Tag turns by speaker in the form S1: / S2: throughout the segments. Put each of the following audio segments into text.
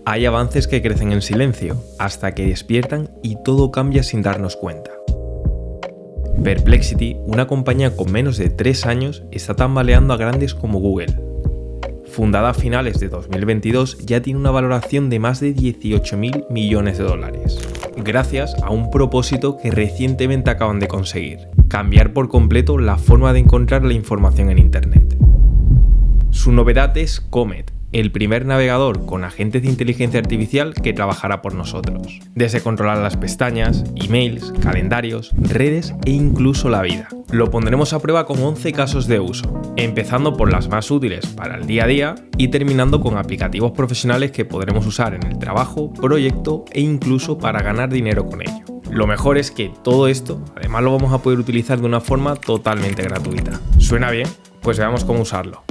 S1: Hay avances que crecen en silencio, hasta que despiertan y todo cambia sin darnos cuenta. Perplexity, una compañía con menos de 3 años, está tambaleando a grandes como Google. Fundada a finales de 2022, ya tiene una valoración de más de 18.000 millones de dólares, gracias a un propósito que recientemente acaban de conseguir: cambiar por completo la forma de encontrar la información en Internet. Su novedad es Comet, el primer navegador con agentes de inteligencia artificial que trabajará por nosotros. Desde controlar las pestañas, emails, calendarios, redes e incluso la vida. Lo pondremos a prueba con 11 casos de uso, empezando por las más útiles para el día a día y terminando con aplicativos profesionales que podremos usar en el trabajo, proyecto e incluso para ganar dinero con ello. Lo mejor es que todo esto, además, lo vamos a poder utilizar de una forma totalmente gratuita. ¿Suena bien? Pues veamos cómo usarlo.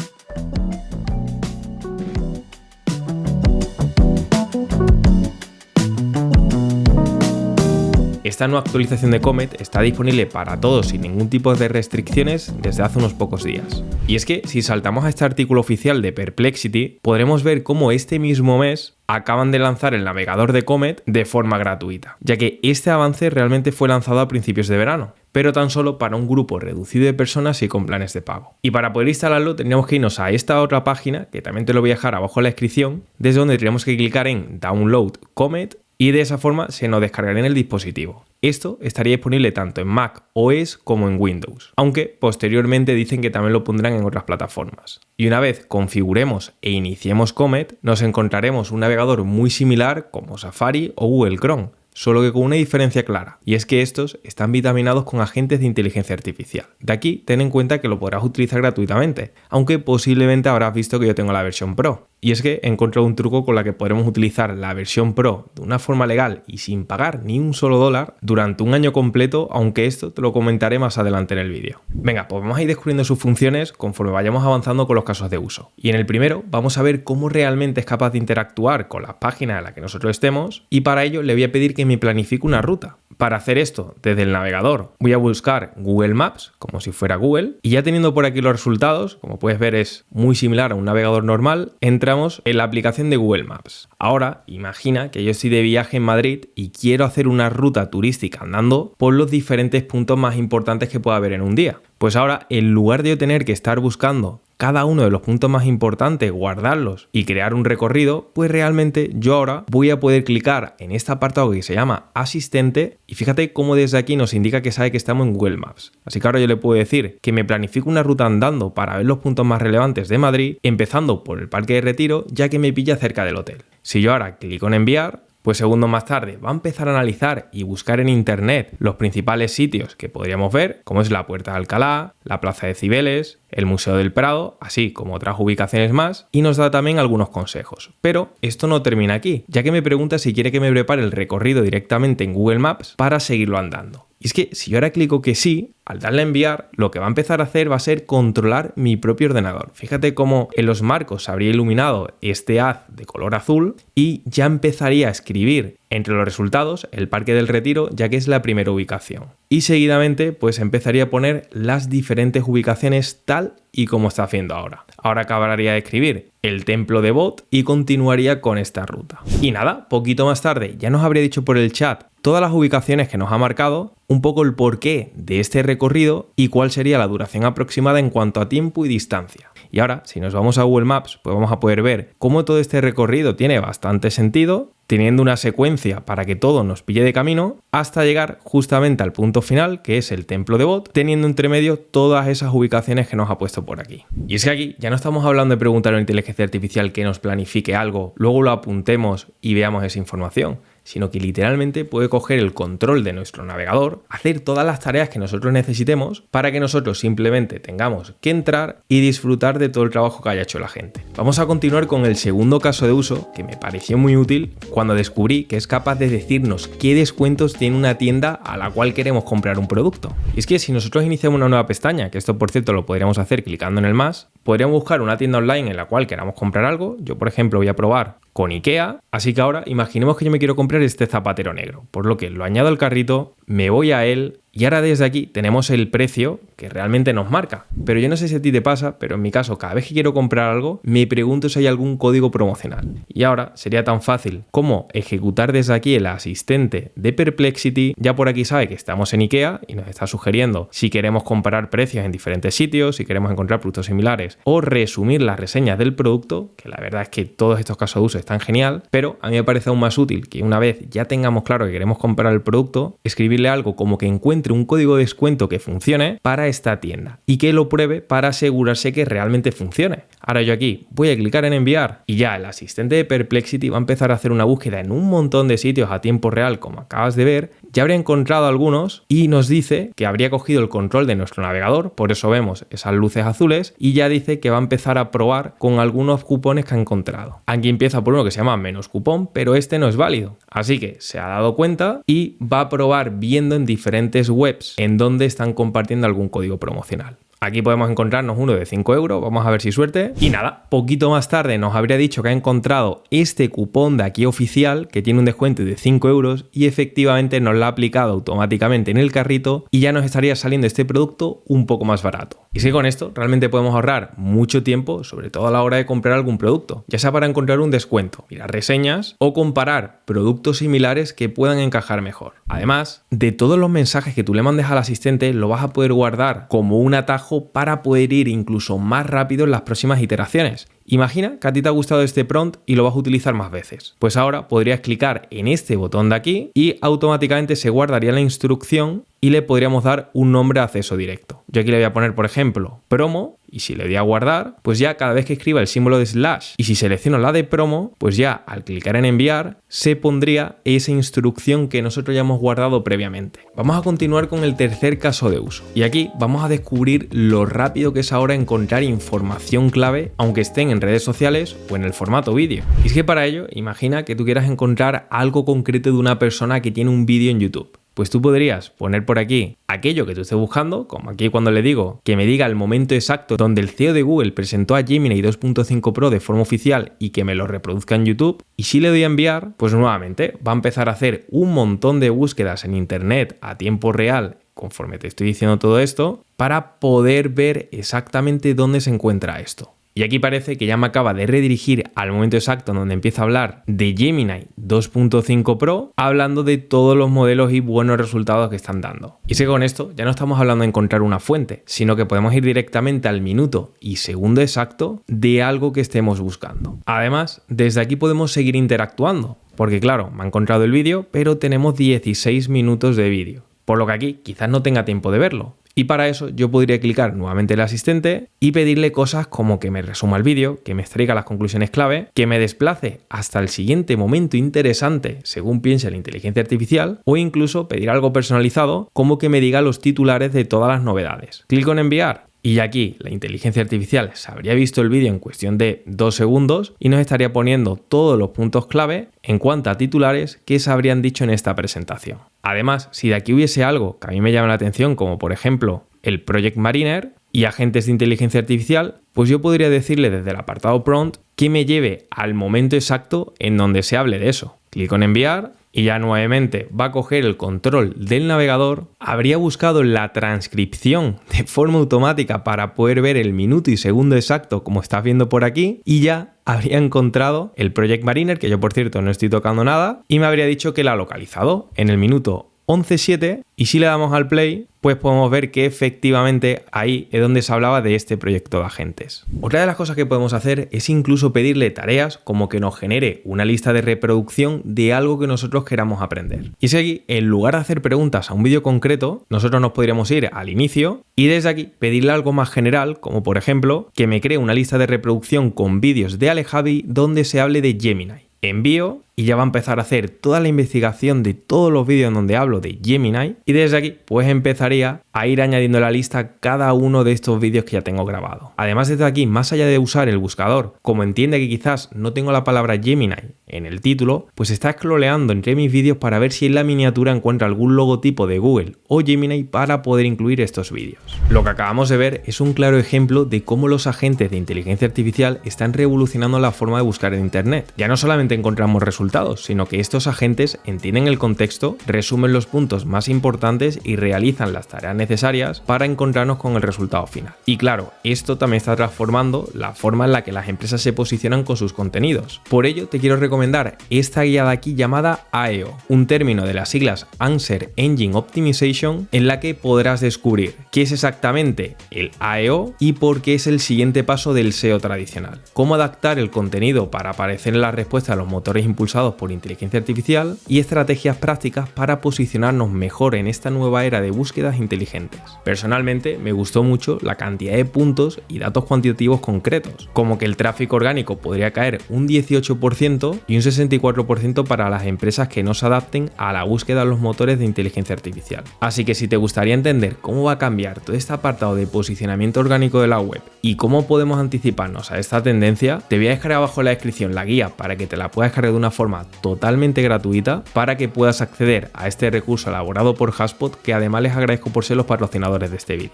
S1: Esta nueva actualización de Comet está disponible para todos sin ningún tipo de restricciones desde hace unos pocos días. Y es que si saltamos a este artículo oficial de Perplexity, podremos ver cómo este mismo mes acaban de lanzar el navegador de Comet de forma gratuita, ya que este avance realmente fue lanzado a principios de verano, pero tan solo para un grupo reducido de personas y con planes de pago. Y para poder instalarlo tendríamos que irnos a esta otra página, que también te lo voy a dejar abajo en la descripción, desde donde tendríamos que clicar en Download Comet, y de esa forma se nos descargaría en el dispositivo. Esto estaría disponible tanto en Mac OS como en Windows, aunque posteriormente dicen que también lo pondrán en otras plataformas. Y una vez configuremos e iniciemos Comet, nos encontraremos un navegador muy similar como Safari o Google Chrome, solo que con una diferencia clara, y es que estos están vitaminados con agentes de inteligencia artificial. De aquí, ten en cuenta que lo podrás utilizar gratuitamente, aunque posiblemente habrás visto que yo tengo la versión Pro. Y es que he encontrado un truco con la que podremos utilizar la versión Pro de una forma legal y sin pagar ni un solo dólar durante un año completo, aunque esto te lo comentaré más adelante en el vídeo. Venga, pues vamos a ir descubriendo sus funciones conforme vayamos avanzando con los casos de uso. Y en el primero vamos a ver cómo realmente es capaz de interactuar con las páginas en las que nosotros estemos, y para ello le voy a pedir que me planifique una ruta. Para hacer esto, desde el navegador voy a buscar Google Maps, como si fuera Google, y ya teniendo por aquí los resultados, como puedes ver es muy similar a un navegador normal, entramos en la aplicación de Google Maps. Ahora, imagina que yo estoy de viaje en Madrid y quiero hacer una ruta turística andando por los diferentes puntos más importantes que pueda haber en un día. Pues ahora, en lugar de yo tener que estar buscando cada uno de los puntos más importantes, guardarlos y crear un recorrido, pues realmente yo ahora voy a poder clicar en este apartado que se llama Asistente, y fíjate cómo desde aquí nos indica que sabe que estamos en Google Maps. Así que ahora yo le puedo decir que me planifique una ruta andando para ver los puntos más relevantes de Madrid, empezando por el Parque de Retiro, ya que me pilla cerca del hotel. Si yo ahora clico en enviar, pues segundos más tarde va a empezar a analizar y buscar en internet los principales sitios que podríamos ver, como es la Puerta de Alcalá, la Plaza de Cibeles, el Museo del Prado, así como otras ubicaciones más, y nos da también algunos consejos. Pero esto no termina aquí, ya que me pregunta si quiere que me prepare el recorrido directamente en Google Maps para seguirlo andando. Y es que si yo ahora clico que sí, al darle a enviar, lo que va a empezar a hacer va a ser controlar mi propio ordenador. Fíjate cómo en los marcos se habría iluminado este haz de color azul y ya empezaría a escribir entre los resultados el Parque del Retiro, ya que es la primera ubicación. Y seguidamente pues empezaría a poner las diferentes ubicaciones tal y como está haciendo ahora. Ahora acabaría de escribir el Templo de Bot y continuaría con esta ruta. Y nada, poquito más tarde ya nos habría dicho por el chat todas las ubicaciones que nos ha marcado, un poco el porqué de este recorrido y cuál sería la duración aproximada en cuanto a tiempo y distancia. Y ahora, si nos vamos a Google Maps, pues vamos a poder ver cómo todo este recorrido tiene bastante sentido, teniendo una secuencia para que todo nos pille de camino, hasta llegar justamente al punto final, que es el Templo de Bot, teniendo entre medio todas esas ubicaciones que nos ha puesto por aquí. Y es que aquí ya no estamos hablando de preguntar a una inteligencia artificial que nos planifique algo, luego lo apuntemos y veamos esa información, sino que literalmente puede coger el control de nuestro navegador, hacer todas las tareas que nosotros necesitemos para que nosotros simplemente tengamos que entrar y disfrutar de todo el trabajo que haya hecho la gente. Vamos a continuar con el segundo caso de uso que me pareció muy útil cuando descubrí que es capaz de decirnos qué descuentos tiene una tienda a la cual queremos comprar un producto. Y es que si nosotros iniciamos una nueva pestaña, que esto por cierto lo podríamos hacer clicando en el más, podríamos buscar una tienda online en la cual queramos comprar algo. Yo por ejemplo voy a probar con IKEA, así que ahora imaginemos que yo me quiero comprar este zapatero negro, por lo que lo añado al carrito, me voy a él, Y ahora desde aquí tenemos el precio que realmente nos marca. Pero yo no sé si a ti te pasa, pero en mi caso, cada vez que quiero comprar algo, me pregunto si hay algún código promocional. Y ahora sería tan fácil como ejecutar desde aquí el asistente de Perplexity. Ya por aquí sabe que estamos en IKEA y nos está sugiriendo si queremos comparar precios en diferentes sitios, si queremos encontrar productos similares o resumir las reseñas del producto, que la verdad es que todos estos casos de uso están genial, pero a mí me parece aún más útil que una vez ya tengamos claro que queremos comprar el producto, escribirle algo como que encuentre un código de descuento que funcione para esta tienda y que lo pruebe para asegurarse que realmente funcione. Ahora yo aquí voy a clicar en enviar y ya el asistente de Perplexity va a empezar a hacer una búsqueda en un montón de sitios a tiempo real, como acabas de ver. Ya habría encontrado algunos y nos dice que habría cogido el control de nuestro navegador, por eso vemos esas luces azules, y ya dice que va a empezar a probar con algunos cupones que ha encontrado. Aquí empieza por uno que se llama menos cupón, pero este no es válido. Así que se ha dado cuenta y va a probar viendo en diferentes webs en donde están compartiendo algún código promocional. Aquí podemos encontrarnos uno de 5 euros, vamos a ver si suerte. Y nada, poquito más tarde nos habría dicho que ha encontrado este cupón de aquí oficial que tiene un descuento de 5 euros y efectivamente nos lo ha aplicado automáticamente en el carrito y ya nos estaría saliendo este producto un poco más barato. Y es que con esto realmente podemos ahorrar mucho tiempo, sobre todo a la hora de comprar algún producto, ya sea para encontrar un descuento, mirar reseñas o comparar productos similares que puedan encajar mejor. Además, de todos los mensajes que tú le mandes al asistente, lo vas a poder guardar como un atajo para poder ir incluso más rápido en las próximas iteraciones. Imagina que a ti te ha gustado este prompt y lo vas a utilizar más veces. Pues ahora podrías clicar en este botón de aquí y automáticamente se guardaría la instrucción y le podríamos dar un nombre de acceso directo. Yo aquí le voy a poner, por ejemplo, promo, y si le doy a guardar, pues ya cada vez que escriba el símbolo de slash y si selecciono la de promo, pues ya al clicar en enviar se pondría esa instrucción que nosotros ya hemos guardado previamente. Vamos a continuar con el tercer caso de uso y aquí vamos a descubrir lo rápido que es ahora encontrar información clave aunque estén en redes sociales o en el formato vídeo. Y es que para ello, imagina que tú quieras encontrar algo concreto de una persona que tiene un vídeo en YouTube. Pues tú podrías poner por aquí aquello que tú estés buscando, como aquí cuando le digo que me diga el momento exacto donde el CEO de Google presentó a Gemini 2.5 Pro de forma oficial y que me lo reproduzca en YouTube. Y si le doy a enviar, pues nuevamente va a empezar a hacer un montón de búsquedas en internet a tiempo real conforme te estoy diciendo todo esto para poder ver exactamente dónde se encuentra esto. Y aquí parece que ya me acaba de redirigir al momento exacto en donde empieza a hablar de Gemini 2.5 Pro, hablando de todos los modelos y buenos resultados que están dando. Y sé que con esto ya no estamos hablando de encontrar una fuente, sino que podemos ir directamente al minuto y segundo exacto de algo que estemos buscando. Además, desde aquí podemos seguir interactuando, porque claro, me ha encontrado el vídeo, pero tenemos 16 minutos de vídeo, por lo que aquí quizás no tenga tiempo de verlo. Y para eso yo podría clicar nuevamente en el asistente y pedirle cosas como que me resuma el vídeo, que me extraiga las conclusiones clave, que me desplace hasta el siguiente momento interesante según piense la inteligencia artificial o incluso pedir algo personalizado como que me diga los titulares de todas las novedades. Clico en enviar. Y aquí la inteligencia artificial se habría visto el vídeo en cuestión de 2 segundos y nos estaría poniendo todos los puntos clave en cuanto a titulares que se habrían dicho en esta presentación. Además, si de aquí hubiese algo que a mí me llama la atención, como por ejemplo el Project Mariner y agentes de inteligencia artificial, pues yo podría decirle desde el apartado prompt que me lleve al momento exacto en donde se hable de eso. Clico en enviar y ya nuevamente va a coger el control del navegador, habría buscado la transcripción de forma automática para poder ver el minuto y segundo exacto como estás viendo por aquí y ya habría encontrado el Project Mariner, que yo por cierto no estoy tocando nada, y me habría dicho que la ha localizado en el minuto 11.7 y si le damos al play pues podemos ver que efectivamente ahí es donde se hablaba de este proyecto de agentes. Otra de las cosas que podemos hacer es incluso pedirle tareas como que nos genere una lista de reproducción de algo que nosotros queramos aprender. Y si aquí, en lugar de hacer preguntas a un vídeo concreto, nosotros nos podríamos ir al inicio y desde aquí pedirle algo más general, como por ejemplo que me cree una lista de reproducción con vídeos de Alejavi donde se hable de Gemini. Envío y ya va a empezar a hacer toda la investigación de todos los vídeos en donde hablo de Gemini y desde aquí pues empezaría a ir añadiendo a la lista cada uno de estos vídeos que ya tengo grabado. Además desde aquí, más allá de usar el buscador, como entiende que quizás no tengo la palabra Gemini en el título, pues está scrolleando entre mis vídeos para ver si en la miniatura encuentra algún logotipo de Google o Gemini para poder incluir estos vídeos. Lo que acabamos de ver es un claro ejemplo de cómo los agentes de inteligencia artificial están revolucionando la forma de buscar en internet. Ya no solamente encontramos resultados resultados, sino que estos agentes entienden el contexto, resumen los puntos más importantes y realizan las tareas necesarias para encontrarnos con el resultado final. Y claro, esto también está transformando la forma en la que las empresas se posicionan con sus contenidos. Por ello, te quiero recomendar esta guía de aquí llamada AEO, un término de las siglas Answer Engine Optimization, en la que podrás descubrir qué es exactamente el AEO y por qué es el siguiente paso del SEO tradicional, cómo adaptar el contenido para aparecer en la respuesta a los motores impulsados por inteligencia artificial y estrategias prácticas para posicionarnos mejor en esta nueva era de búsquedas inteligentes. Personalmente me gustó mucho la cantidad de puntos y datos cuantitativos concretos, como que el tráfico orgánico podría caer un 18% y un 64% para las empresas que no se adapten a la búsqueda de los motores de inteligencia artificial. Así que si te gustaría entender cómo va a cambiar todo este apartado de posicionamiento orgánico de la web y cómo podemos anticiparnos a esta tendencia, te voy a dejar abajo en la descripción la guía para que te la puedas descargar de una forma totalmente gratuita para que puedas acceder a este recurso elaborado por HubSpot, que además les agradezco por ser los patrocinadores de este vídeo.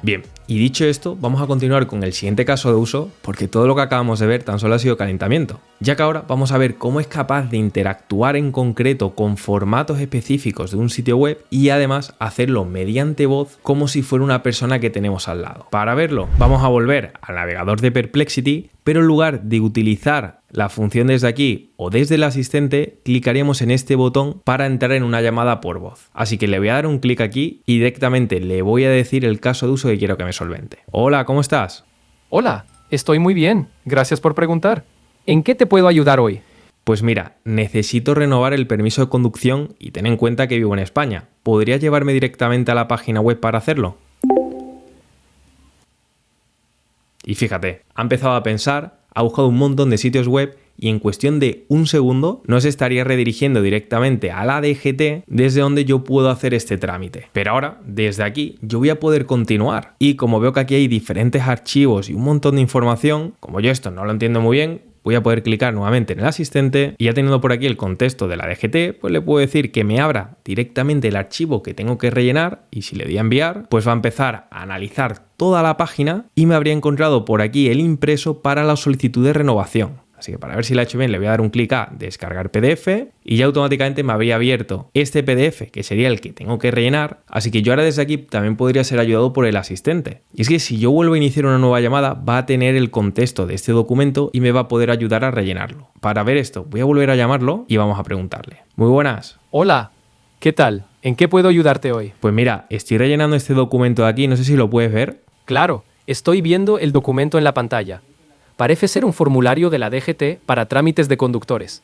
S1: Bien, y dicho esto, vamos a continuar con el siguiente caso de uso, porque todo lo que acabamos de ver tan solo ha sido calentamiento, ya que ahora vamos a ver cómo es capaz de interactuar en concreto con formatos específicos de un sitio web y además hacerlo mediante voz como si fuera una persona que tenemos al lado. Para verlo, vamos a volver al navegador de Perplexity, pero en lugar de utilizar la función desde aquí o desde el asistente, clicaríamos en este botón para entrar en una llamada por voz. Así que le voy a dar un clic aquí y directamente le voy a decir el caso de uso que quiero que me solvente. Hola, ¿cómo estás?
S2: Hola, estoy muy bien. Gracias por preguntar. ¿En qué te puedo ayudar hoy?
S1: Pues mira, necesito renovar el permiso de conducción y ten en cuenta que vivo en España. ¿Podrías llevarme directamente a la página web para hacerlo? Y fíjate, ha empezado a pensar, ha buscado un montón de sitios web y en cuestión de un segundo nos estaría redirigiendo directamente a la DGT desde donde yo puedo hacer este trámite. Pero ahora, desde aquí, yo voy a poder continuar. Y como veo que aquí hay diferentes archivos y un montón de información, como yo esto no lo entiendo muy bien, voy a poder clicar nuevamente en el asistente y ya teniendo por aquí el contexto de la DGT, pues le puedo decir que me abra directamente el archivo que tengo que rellenar y si le doy a enviar, pues va a empezar a analizar toda la página y me habría encontrado por aquí el impreso para la solicitud de renovación. Así que para ver si lo ha hecho bien le voy a dar un clic a descargar PDF y ya automáticamente me habría abierto este PDF que sería el que tengo que rellenar. Así que yo ahora desde aquí también podría ser ayudado por el asistente. Y es que si yo vuelvo a iniciar una nueva llamada va a tener el contexto de este documento y me va a poder ayudar a rellenarlo. Para ver esto voy a volver a llamarlo y vamos a preguntarle. Muy buenas.
S2: Hola, ¿qué tal? ¿En qué puedo ayudarte hoy?
S1: Pues mira, estoy rellenando este documento de aquí, no sé si lo puedes ver.
S2: Claro, estoy viendo el documento en la pantalla. Parece ser un formulario de la DGT para trámites de conductores.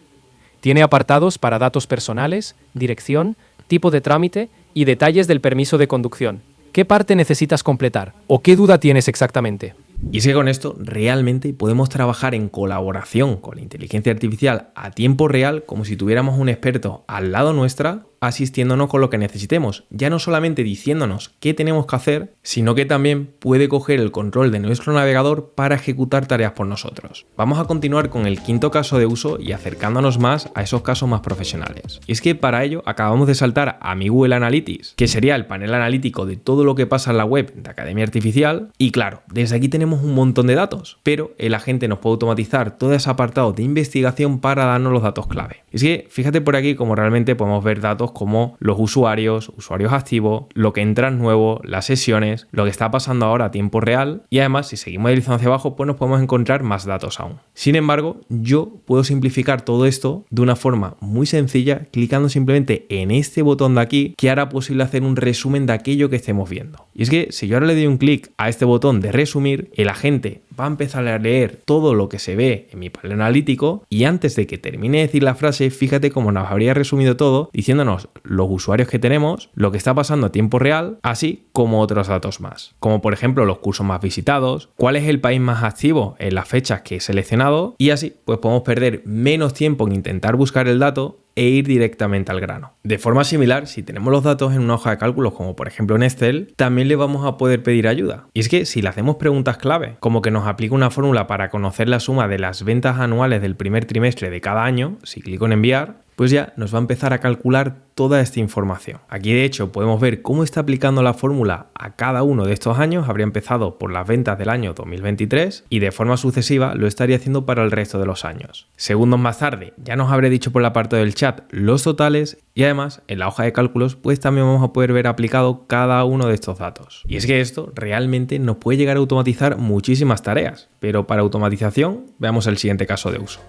S2: Tiene apartados para datos personales, dirección, tipo de trámite y detalles del permiso de conducción. ¿Qué parte necesitas completar? ¿O qué duda tienes exactamente?
S1: Y es que con esto realmente podemos trabajar en colaboración con la inteligencia artificial a tiempo real, como si tuviéramos un experto al lado nuestra, asistiéndonos con lo que necesitemos, ya no solamente diciéndonos qué tenemos que hacer, sino que también puede coger el control de nuestro navegador para ejecutar tareas por nosotros. Vamos a continuar con el quinto caso de uso y acercándonos más a esos casos más profesionales. Y es que para ello acabamos de saltar a mi Google Analytics, que sería el panel analítico de todo lo que pasa en la web de Academia Artificial, y claro, desde aquí tenemos un montón de datos, pero el agente nos puede automatizar todo ese apartado de investigación para darnos los datos clave. Y es que fíjate por aquí como realmente podemos ver datos como los usuarios activos, lo que entra nuevo, las sesiones, lo que está pasando ahora a tiempo real y además si seguimos deslizando hacia abajo pues nos podemos encontrar más datos aún. Sin embargo, yo puedo simplificar todo esto de una forma muy sencilla clicando simplemente en este botón de aquí que hará posible hacer un resumen de aquello que estemos viendo. Y es que si yo ahora le doy un clic a este botón de resumir, el agente va a empezar a leer todo lo que se ve en mi panel analítico y antes de que termine de decir la frase, fíjate cómo nos habría resumido todo diciéndonos los usuarios que tenemos, lo que está pasando a tiempo real, así como otros datos más, como por ejemplo los cursos más visitados, cuál es el país más activo en las fechas que he seleccionado y así pues podemos perder menos tiempo en intentar buscar el dato e ir directamente al grano. De forma similar, si tenemos los datos en una hoja de cálculos como por ejemplo en Excel, también le vamos a poder pedir ayuda. Y es que si le hacemos preguntas clave, como que nos aplica una fórmula para conocer la suma de las ventas anuales del primer trimestre de cada año, si clico en enviar, pues ya nos va a empezar a calcular toda esta información. Aquí de hecho podemos ver cómo está aplicando la fórmula a cada uno de estos años. Habría empezado por las ventas del año 2023 y de forma sucesiva lo estaría haciendo para el resto de los años. Segundos más tarde ya nos habré dicho por la parte del chat los totales y además en la hoja de cálculos pues también vamos a poder ver aplicado cada uno de estos datos. Y es que esto realmente nos puede llegar a automatizar muchísimas tareas, pero para automatización veamos el siguiente caso de uso.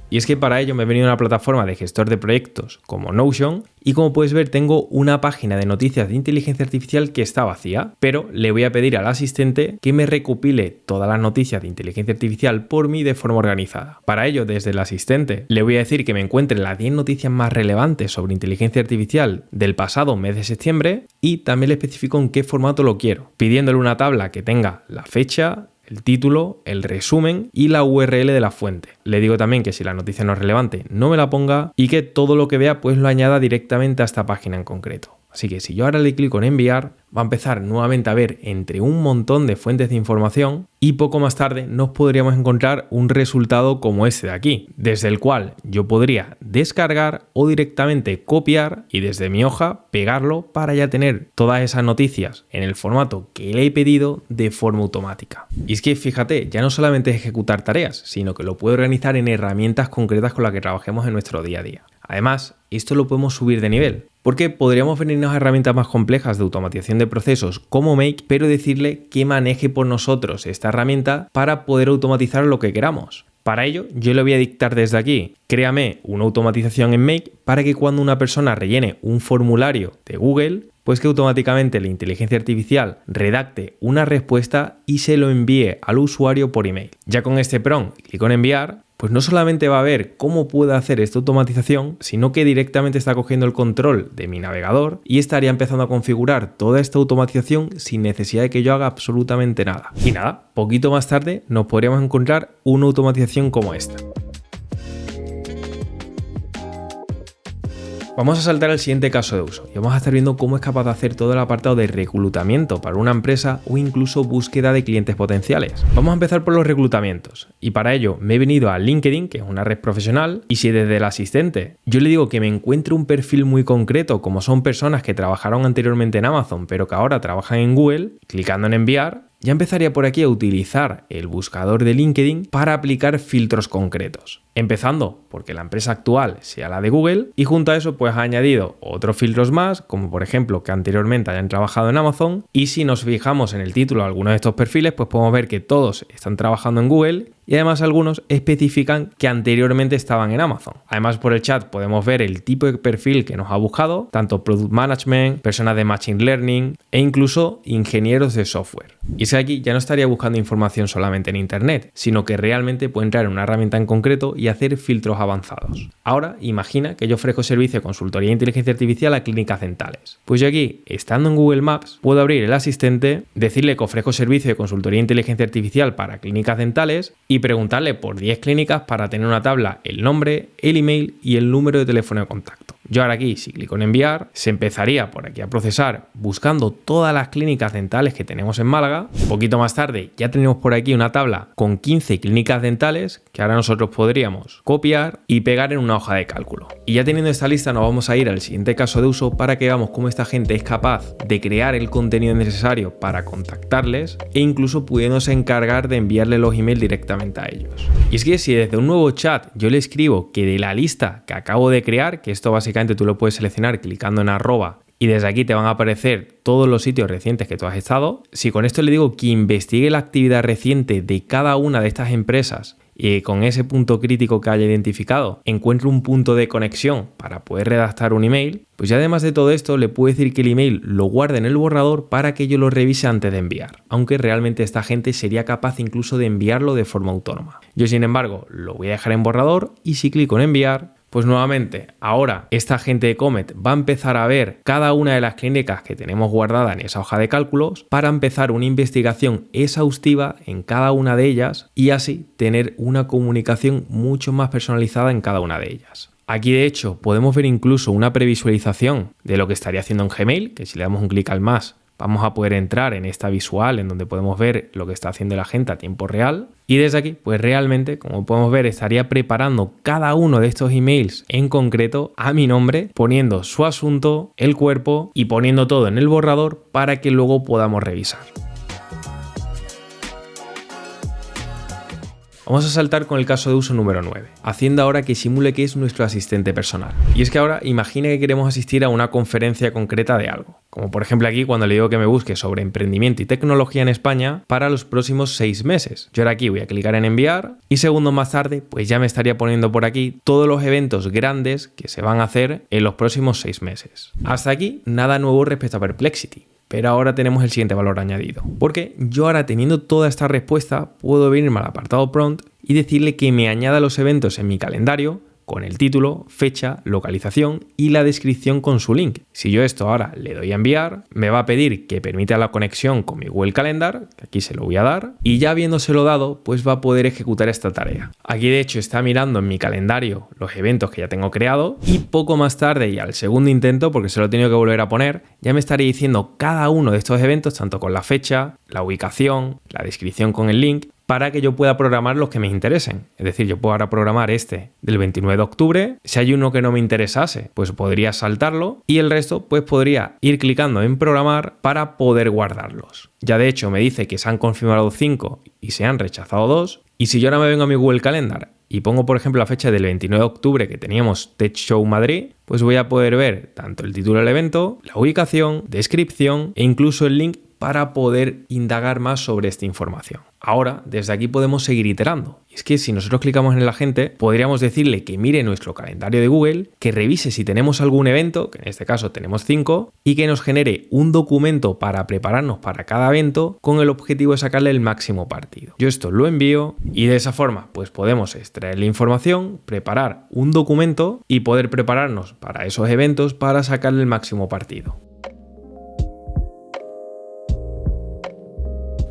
S1: Y es que para ello me he venido a una plataforma de gestor de proyectos como Notion y como puedes ver tengo una página de noticias de inteligencia artificial que está vacía, pero le voy a pedir al asistente que me recopile todas las noticias de inteligencia artificial por mí de forma organizada. Para ello, desde el asistente le voy a decir que me encuentre las 10 noticias más relevantes sobre inteligencia artificial del pasado mes de septiembre y también le especifico en qué formato lo quiero, pidiéndole una tabla que tenga la fecha, el título, el resumen y la URL de la fuente. Le digo también que si la noticia no es relevante no me la ponga y que todo lo que vea pues lo añada directamente a esta página en concreto. Así que si yo ahora le clico en enviar, va a empezar nuevamente a ver entre un montón de fuentes de información y poco más tarde nos podríamos encontrar un resultado como este de aquí, desde el cual yo podría descargar o directamente copiar y desde mi hoja pegarlo para ya tener todas esas noticias en el formato que le he pedido de forma automática. Y es que fíjate, ya no solamente es ejecutar tareas, sino que lo puedo organizar en herramientas concretas con las que trabajemos en nuestro día a día. Además, esto lo podemos subir de nivel, porque podríamos venirnos a herramientas más complejas de automatización de procesos como Make, pero decirle que maneje por nosotros esta herramienta para poder automatizar lo que queramos. Para ello, yo le voy a dictar desde aquí, créame una automatización en Make para que cuando una persona rellene un formulario de Google, pues que automáticamente la inteligencia artificial redacte una respuesta y se lo envíe al usuario por email. Ya con este prompt, clico en enviar, pues no solamente va a ver cómo puede hacer esta automatización, sino que directamente está cogiendo el control de mi navegador y estaría empezando a configurar toda esta automatización sin necesidad de que yo haga absolutamente nada. Y nada, poquito más tarde nos podríamos encontrar una automatización como esta. Vamos a saltar al siguiente caso de uso y vamos a estar viendo cómo es capaz de hacer todo el apartado de reclutamiento para una empresa o incluso búsqueda de clientes potenciales. Vamos a empezar por los reclutamientos y para ello me he venido a LinkedIn, que es una red profesional, y si desde el asistente yo le digo que me encuentre un perfil muy concreto como son personas que trabajaron anteriormente en Amazon pero que ahora trabajan en Google, clicando en enviar, ya empezaría por aquí a utilizar el buscador de LinkedIn para aplicar filtros concretos. Empezando porque la empresa actual sea la de Google y junto a eso pues ha añadido otros filtros más, como por ejemplo que anteriormente hayan trabajado en Amazon, y si nos fijamos en el título de algunos de estos perfiles pues podemos ver que todos están trabajando en Google y además algunos especifican que anteriormente estaban en Amazon. Además por el chat podemos ver el tipo de perfil que nos ha buscado, tanto Product Management, personas de Machine Learning e incluso ingenieros de software. Y es que aquí ya no estaría buscando información solamente en Internet, sino que realmente puede entrar en una herramienta en concreto y hacer filtros avanzados. Ahora imagina que yo ofrezco servicio de consultoría de inteligencia artificial a clínicas dentales. Pues yo aquí, estando en Google Maps, puedo abrir el asistente, decirle que ofrezco servicio de consultoría de inteligencia artificial para clínicas dentales y preguntarle por 10 clínicas para tener una tabla, el nombre, el email y el número de teléfono de contacto. Yo ahora aquí, si clico en enviar, se empezaría por aquí a procesar buscando todas las clínicas dentales que tenemos en Málaga. Un poquito más tarde ya tenemos por aquí una tabla con 15 clínicas dentales que ahora nosotros podríamos copiar y pegar en una hoja de cálculo. Y ya teniendo esta lista nos vamos a ir al siguiente caso de uso para que veamos cómo esta gente es capaz de crear el contenido necesario para contactarles e incluso pudiéndose encargar de enviarle los emails directamente a ellos. Y es que si desde un nuevo chat yo le escribo que de la lista que acabo de crear, que esto básicamente tú lo puedes seleccionar clicando en arroba y desde aquí te van a aparecer todos los sitios recientes que tú has estado. Si con esto le digo que investigue la actividad reciente de cada una de estas empresas y con ese punto crítico que haya identificado encuentre un punto de conexión para poder redactar un email, pues ya además de todo esto le puedo decir que el email lo guarde en el borrador para que yo lo revise antes de enviar, aunque realmente esta gente sería capaz incluso de enviarlo de forma autónoma. Yo sin embargo lo voy a dejar en borrador y si clico en enviar, pues nuevamente, ahora esta gente de Comet va a empezar a ver cada una de las clínicas que tenemos guardada en esa hoja de cálculos para empezar una investigación exhaustiva en cada una de ellas y así tener una comunicación mucho más personalizada en cada una de ellas. Aquí de hecho podemos ver incluso una previsualización de lo que estaría haciendo en Gmail, que si le damos un clic al más vamos a poder entrar en esta visual en donde podemos ver lo que está haciendo el agente a tiempo real. Y desde aquí, pues realmente, como podemos ver, estaría preparando cada uno de estos emails en concreto a mi nombre, poniendo su asunto, el cuerpo y poniendo todo en el borrador para que luego podamos revisar. Vamos a saltar con el caso de uso número 9, haciendo ahora que simule que es nuestro asistente personal. Y es que ahora imagine que queremos asistir a una conferencia concreta de algo, como por ejemplo aquí cuando le digo que me busque sobre emprendimiento y tecnología en España para los próximos 6 meses. Yo ahora aquí voy a clicar en enviar y segundos más tarde pues ya me estaría poniendo por aquí todos los eventos grandes que se van a hacer en los próximos 6 meses. Hasta aquí nada nuevo respecto a Perplexity. Pero ahora tenemos el siguiente valor añadido, porque yo ahora teniendo toda esta respuesta puedo venirme al apartado prompt y decirle que me añada los eventos en mi calendario con el título, fecha, localización y la descripción con su link. Si yo esto ahora le doy a enviar, me va a pedir que permita la conexión con mi Google Calendar, que aquí se lo voy a dar, y ya habiéndoselo dado, pues va a poder ejecutar esta tarea. Aquí de hecho está mirando en mi calendario los eventos que ya tengo creado y poco más tarde y al segundo intento, porque se lo he tenido que volver a poner, ya me estaría diciendo cada uno de estos eventos, tanto con la fecha, la ubicación, la descripción con el link, para que yo pueda programar los que me interesen. Es decir, yo puedo ahora programar este del 29 de octubre. Si hay uno que no me interesase, pues podría saltarlo y el resto pues podría ir clicando en programar para poder guardarlos. Ya de hecho me dice que se han confirmado 5 y se han rechazado 2. Y si yo ahora me vengo a mi Google Calendar y pongo por ejemplo la fecha del 29 de octubre que teníamos Tech Show Madrid, pues voy a poder ver tanto el título del evento, la ubicación, descripción e incluso el link para poder indagar más sobre esta información. Ahora, desde aquí podemos seguir iterando. Y es que si nosotros clicamos en el agente, podríamos decirle que mire nuestro calendario de Google, que revise si tenemos algún evento, que en este caso tenemos 5, y que nos genere un documento para prepararnos para cada evento con el objetivo de sacarle el máximo partido. Yo esto lo envío y de esa forma pues podemos extraer la información, preparar un documento y poder prepararnos para esos eventos para sacarle el máximo partido.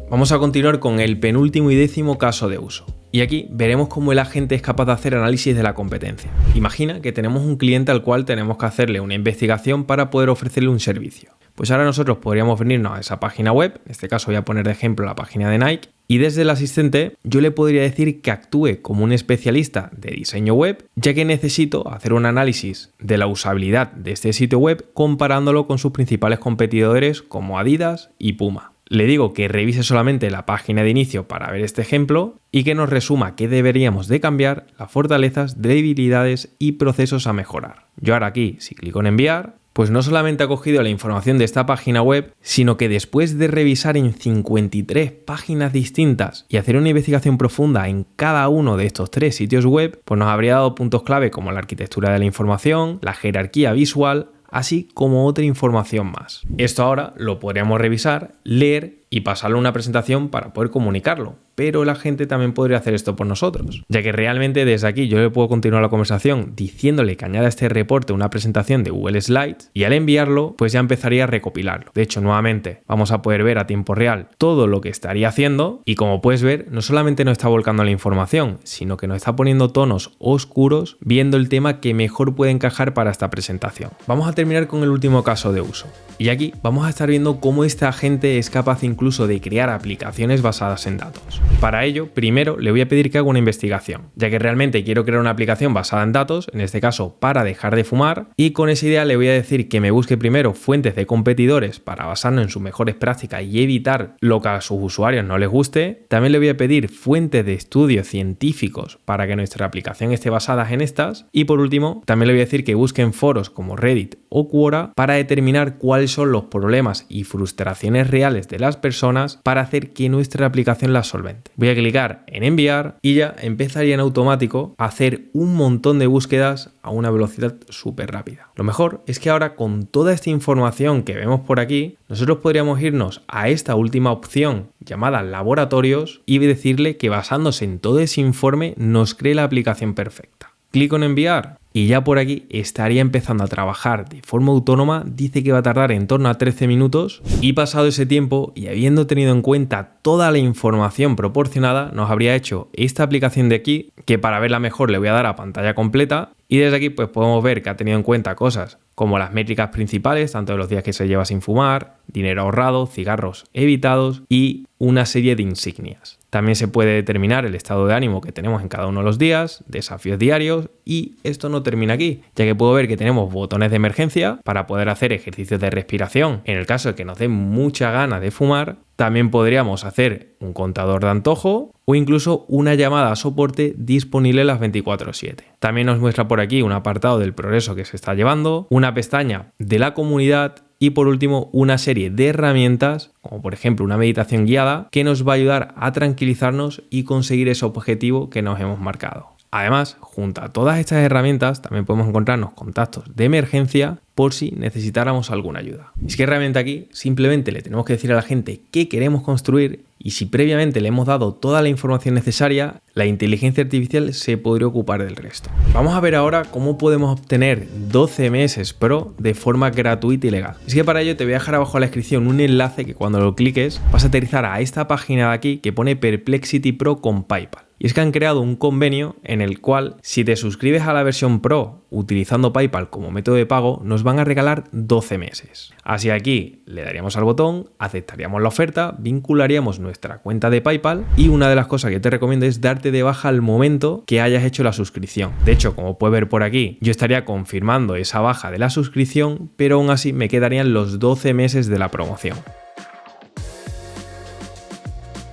S1: Vamos a continuar con el penúltimo y 10º caso de uso. Y aquí veremos cómo el agente es capaz de hacer análisis de la competencia. Imagina que tenemos un cliente al cual tenemos que hacerle una investigación para poder ofrecerle un servicio. Pues ahora nosotros podríamos venirnos a esa página web, en este caso voy a poner de ejemplo la página de Nike, y desde el asistente yo le podría decir que actúe como un especialista de diseño web, ya que necesito hacer un análisis de la usabilidad de este sitio web comparándolo con sus principales competidores como Adidas y Puma. Le digo que revise solamente la página de inicio para ver este ejemplo y que nos resuma qué deberíamos de cambiar, las fortalezas, debilidades y procesos a mejorar. Yo ahora aquí, si clico en enviar, pues no solamente ha cogido la información de esta página web, sino que después de revisar en 53 páginas distintas y hacer una investigación profunda en cada uno de estos 3 sitios web, pues nos habría dado puntos clave como la arquitectura de la información, la jerarquía visual, así como otra información más. Esto ahora lo podríamos revisar, leer y pasarlo a una presentación para poder comunicarlo. Pero la gente también podría hacer esto por nosotros, ya que realmente desde aquí yo le puedo continuar la conversación diciéndole que añada este reporte a una presentación de Google Slides y al enviarlo pues ya empezaría a recopilarlo. De hecho, nuevamente vamos a poder ver a tiempo real todo lo que estaría haciendo y como puedes ver no solamente nos está volcando la información, sino que nos está poniendo tonos oscuros viendo el tema que mejor puede encajar para esta presentación. Vamos a terminar con el último caso de uso. Y aquí vamos a estar viendo cómo este agente es capaz incluso de crear aplicaciones basadas en datos. Para ello, primero le voy a pedir que haga una investigación, ya que realmente quiero crear una aplicación basada en datos, en este caso para dejar de fumar, y con esa idea le voy a decir que me busque primero fuentes de competidores para basarnos en sus mejores prácticas y evitar lo que a sus usuarios no les guste. También le voy a pedir fuentes de estudios científicos para que nuestra aplicación esté basada en estas. Y por último, también le voy a decir que busquen foros como Reddit o Quora para determinar cuáles son los problemas y frustraciones reales de las personas para hacer que nuestra aplicación las solvente. Voy a clicar en enviar y ya empezaría en automático a hacer un montón de búsquedas a una velocidad súper rápida. Lo mejor es que ahora con toda esta información que vemos por aquí, nosotros podríamos irnos a esta última opción llamada laboratorios y decirle que basándose en todo ese informe nos cree la aplicación perfecta. Clico en enviar y ya por aquí estaría empezando a trabajar de forma autónoma. Dice que va a tardar en torno a 13 minutos y pasado ese tiempo y habiendo tenido en cuenta toda la información proporcionada, nos habría hecho esta aplicación de aquí, que para verla mejor le voy a dar a pantalla completa Y desde aquí pues podemos ver que ha tenido en cuenta cosas como las métricas principales, tanto de los días que se lleva sin fumar, dinero ahorrado, cigarros evitados y una serie de insignias. También se puede determinar el estado de ánimo que tenemos en cada uno de los días, desafíos diarios, y esto no termina aquí, ya que puedo ver que tenemos botones de emergencia para poder hacer ejercicios de respiración en el caso de que nos dé mucha gana de fumar. También podríamos hacer un contador de antojo o incluso una llamada a soporte disponible las 24/7. También nos muestra por aquí un apartado del progreso que se está llevando, una pestaña de la comunidad y por último una serie de herramientas, como por ejemplo una meditación guiada, que nos va a ayudar a tranquilizarnos y conseguir ese objetivo que nos hemos marcado. Además, junto a todas estas herramientas, también podemos encontrarnos contactos de emergencia por si necesitáramos alguna ayuda. Es que realmente aquí simplemente le tenemos que decir a la gente qué queremos construir y si previamente le hemos dado toda la información necesaria, la inteligencia artificial se podría ocupar del resto. Vamos a ver ahora cómo podemos obtener 12 meses Pro de forma gratuita y legal. Es que para ello te voy a dejar abajo en la descripción un enlace que cuando lo cliques vas a aterrizar a esta página de aquí que pone Perplexity Pro con PayPal. Y es que han creado un convenio en el cual si te suscribes a la versión Pro utilizando PayPal como método de pago, nos van a regalar 12 meses. Así aquí le daríamos al botón, aceptaríamos la oferta, vincularíamos nuestra cuenta de PayPal y una de las cosas que te recomiendo es darte de baja al momento que hayas hecho la suscripción. De hecho, como puedes ver por aquí, yo estaría confirmando esa baja de la suscripción, pero aún así me quedarían los 12 meses de la promoción.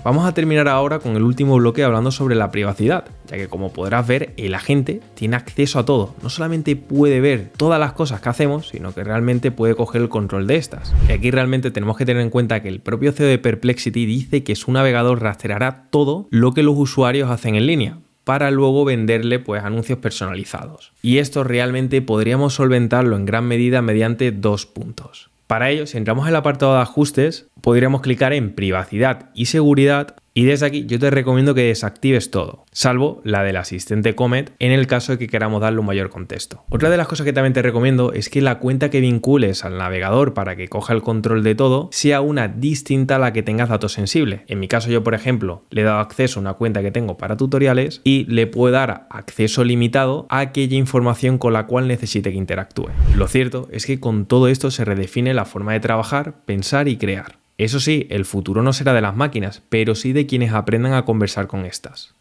S1: Vamos a terminar ahora con el último bloque hablando sobre la privacidad, ya que como podrás ver, el agente tiene acceso a todo. No solamente puede ver todas las cosas que hacemos, sino que realmente puede coger el control de estas. Y aquí realmente tenemos que tener en cuenta que el propio CEO de Perplexity dice que su navegador rastreará todo lo que los usuarios hacen en línea, para luego venderle pues anuncios personalizados. Y esto realmente podríamos solventarlo en gran medida mediante 2 puntos. Para ello, si entramos en el apartado de ajustes, podríamos clicar en privacidad y seguridad y desde aquí yo te recomiendo que desactives todo, salvo la del asistente Comet en el caso de que queramos darle un mayor contexto. Otra de las cosas que también te recomiendo es que la cuenta que vincules al navegador para que coja el control de todo sea una distinta a la que tengas datos sensibles. En mi caso yo, por ejemplo, le he dado acceso a una cuenta que tengo para tutoriales y le puedo dar acceso limitado a aquella información con la cual necesite que interactúe. Lo cierto es que con todo esto se redefine la forma de trabajar, pensar y crear. Eso sí, el futuro no será de las máquinas, pero sí de quienes aprendan a conversar con estas.